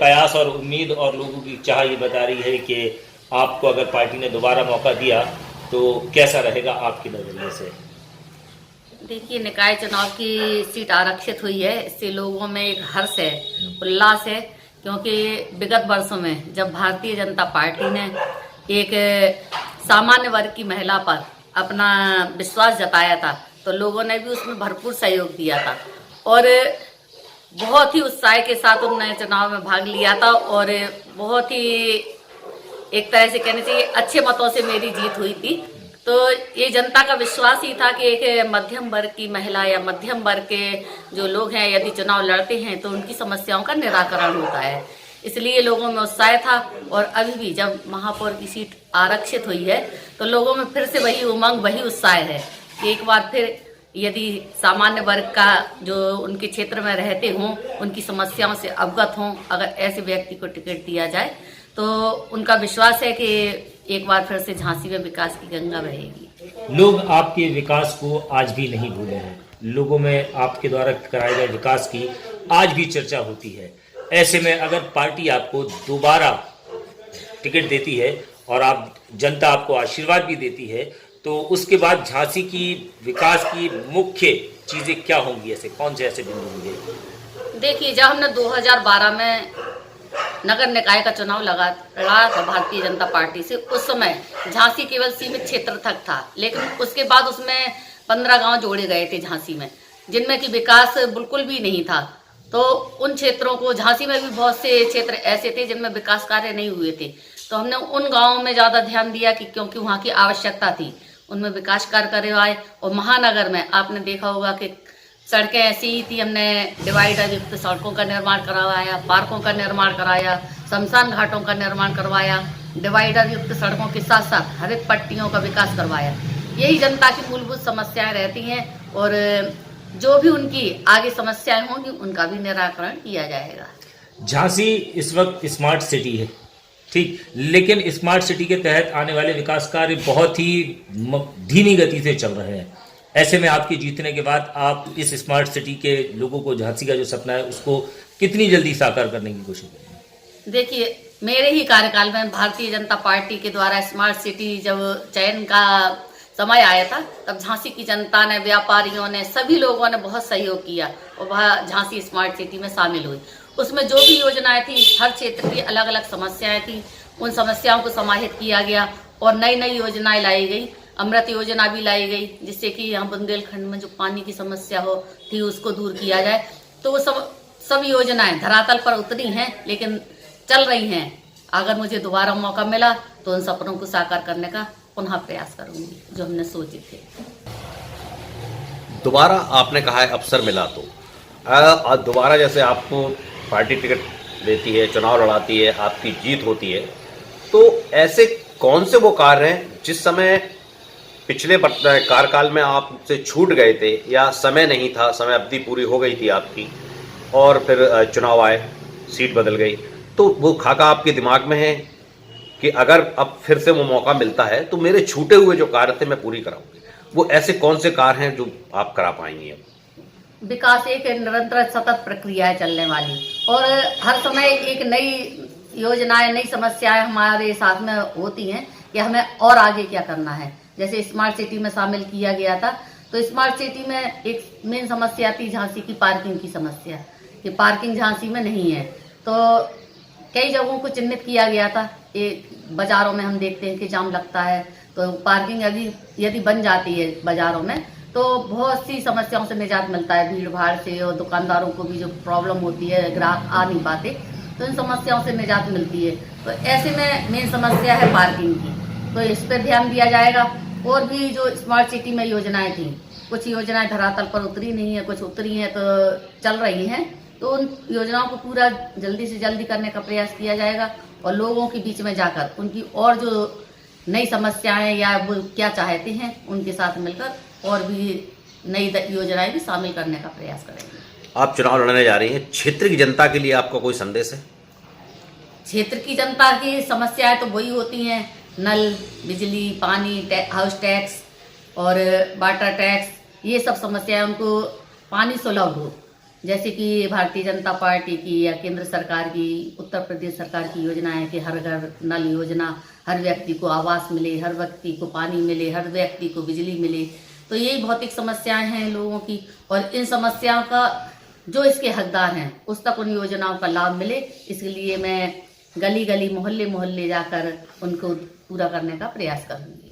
कयास और उम्मीद और लोगों की चाह ये बता रही है कि आपको अगर पार्टी ने दोबारा मौका दिया तो कैसा रहेगा आपके नजरिए से? देखिए, निकाय चुनाव की सीट आरक्षित हुई है, इससे लोगों में एक हर्ष है, उल्लास है। क्योंकि विगत वर्षों में जब भारतीय जनता पार्टी ने एक सामान्य वर्ग की महिला पर अपना विश्वास जताया था, तो लोगों ने भी उसमें भरपूर सहयोग दिया था और बहुत ही उत्साह के साथ उन्होंने चुनाव में भाग लिया था और बहुत ही एक तरह से कहना चाहिए अच्छे मतों से मेरी जीत हुई थी। तो ये जनता का विश्वास ही था कि एक मध्यम वर्ग की महिला या मध्यम वर्ग के जो लोग हैं यदि चुनाव लड़ते हैं तो उनकी समस्याओं का निराकरण होता है, इसलिए लोगों में उत्साह था। और अभी भी जब महापौर की सीट आरक्षित हुई है तो लोगों में फिर से वही उमंग, वही उत्साह है कि एक बार फिर यदि सामान्य वर्ग का जो उनके क्षेत्र में रहते हों, उनकी समस्याओं से अवगत हों, अगर ऐसे व्यक्ति को टिकट दिया जाए तो उनका विश्वास है कि एक बार फिर से झांसी में विकास की गंगा बहेगी। लोग आपके विकास को आज भी नहीं भूले हैं, लोगों में आपके द्वारा कराए गए विकास की आज भी चर्चा होती है। ऐसे में अगर पार्टी आपको दोबारा टिकट देती है और जनता आपको आशीर्वाद भी देती है तो उसके बाद झांसी की विकास की मुख्य चीजें क्या होंगी? ऐसे कौन से ऐसे बिंदु होंगे? देखिए, जब हमने 2012 में नगर निकाय का चुनाव लड़ा था भारतीय जनता पार्टी से, उस समय झांसी केवल सीमित क्षेत्र तक था, लेकिन उसके बाद उसमें 15 गांव जोड़े गए थे झांसी में, जिनमें कि विकास बिल्कुल भी नहीं था। तो उन क्षेत्रों को, झांसी में भी बहुत से क्षेत्र ऐसे थे जिनमें विकास कार्य नहीं हुए थे, तो हमने उन गाँवों में ज़्यादा ध्यान दिया कि क्योंकि वहाँ की आवश्यकता थी, उनमें विकास कार्य करवाए। और महानगर में आपने देखा होगा कि सड़कें ऐसी ही थी, हमने डिवाइडर युक्त सड़कों का निर्माण करवाया, पार्कों का निर्माण कराया, शमशान घाटों का निर्माण करवाया, डिवाइडर युक्त सड़कों के साथ साथ हरित पट्टियों का विकास करवाया। यही जनता की मूलभूत समस्याएं रहती हैं और जो भी उनकी आगे समस्याएं होंगी उनका भी निराकरण किया जाएगा। झांसी इस वक्त स्मार्ट सिटी है, ठीक, लेकिन स्मार्ट सिटी के तहत आने वाले विकास कार्य बहुत ही धीमी गति से चल रहे हैं। ऐसे में आपके जीतने के बाद आप इस स्मार्ट सिटी के लोगों को, झांसी का जो सपना है उसको कितनी जल्दी साकार करने की कोशिश करेंगे? देखिए, मेरे ही कार्यकाल में भारतीय जनता पार्टी के द्वारा स्मार्ट सिटी जब चयन का समय आया था, तब झांसी की जनता ने, व्यापारियों ने, सभी लोगों ने बहुत सहयोग किया और वह झांसी स्मार्ट सिटी में शामिल हुई। उसमें जो भी योजनाएं थी, हर क्षेत्र की अलग अलग समस्याएं थी, उन समस्याओं को समाहित किया गया और नई नई योजनाएं लाई गई। अमृत योजना भी लाई गई, जिससे कि यहाँ बुंदेलखंड में जो पानी की समस्या थी उसको दूर किया जाए। तो वो सब योजनाएं धरातल पर उतरी हैं, लेकिन चल रही हैं। अगर मुझे दोबारा मौका मिला तो उन सपनों को साकार करने का पुनः प्रयास करूंगी जो हमने सोचे थे। दोबारा आपने कहा है अवसर मिला तो दोबारा जैसे आपको पार्टी टिकट देती है, चुनाव लड़ाती है, आपकी जीत होती है, तो ऐसे कौन से वो कार्य हैं जिस समय पिछले कार्यकाल में आपसे छूट गए थे या समय नहीं था, समय अवधि पूरी हो गई थी आपकी और फिर चुनाव आए, सीट बदल गई, तो वो खाका आपके दिमाग में है कि अगर अब फिर से वो मौका मिलता है तो मेरे छूटे हुए जो कार्य थे मैं पूरी कराऊंगी? वो ऐसे कौन से कार्य हैं जो आप करा पाएंगी? अब विकास एक निरंतर सतत प्रक्रिया है चलने वाली, और हर समय एक नई योजनाएं, नई समस्याएं हमारे साथ में होती हैं कि हमें और आगे क्या करना है। जैसे स्मार्ट सिटी में शामिल किया गया था, तो स्मार्ट सिटी में एक मेन समस्या थी झांसी की पार्किंग की समस्या, कि पार्किंग झांसी में नहीं है। तो कई जगहों को चिन्हित किया गया था। एक बाजारों में हम देखते हैं कि जाम लगता है, तो पार्किंग यदि बन जाती है बाजारों में तो बहुत सी समस्याओं से निजात मिलता है, भीड़ भाड़ से, और दुकानदारों को भी जो प्रॉब्लम होती है, ग्राहक आ नहीं पाते, तो इन समस्याओं से निजात मिलती है। तो ऐसे में मेन समस्या है पार्किंग की, तो इस पर ध्यान दिया जाएगा। और भी जो स्मार्ट सिटी में योजनाएं थी, कुछ योजनाएं धरातल पर उतरी नहीं है, कुछ उतरी हैं तो चल रही हैं, तो उन योजनाओं को पूरा जल्दी से जल्दी करने का प्रयास किया जाएगा और लोगों के बीच में जाकर उनकी और जो नई समस्याएं या वो क्या चाहते हैं उनके साथ मिलकर और भी नई योजनाएं भी शामिल करने का प्रयास करेंगे। आप चुनाव लड़ने जा रही हैं, क्षेत्र की जनता के लिए आपका कोई संदेश है? क्षेत्र की जनता की समस्याएं तो वही होती हैं, नल, बिजली, पानी, हाउस टैक्स और वाटर टैक्स, ये सब समस्याएं, उनको पानी सुलभ हो, जैसे कि भारतीय जनता पार्टी की या केंद्र सरकार की, उत्तर प्रदेश सरकार की योजना है कि हर घर नल योजना, हर व्यक्ति को आवास मिले, हर व्यक्ति को पानी मिले, हर व्यक्ति को बिजली मिले। तो यही भौतिक समस्याएं हैं लोगों की, और इन समस्याओं का जो इसके हकदार हैं उस तक उन योजनाओं का लाभ मिले, इसलिए मैं गली गली, मोहल्ले मोहल्ले जाकर उनको पूरा करने का प्रयास करूंगी।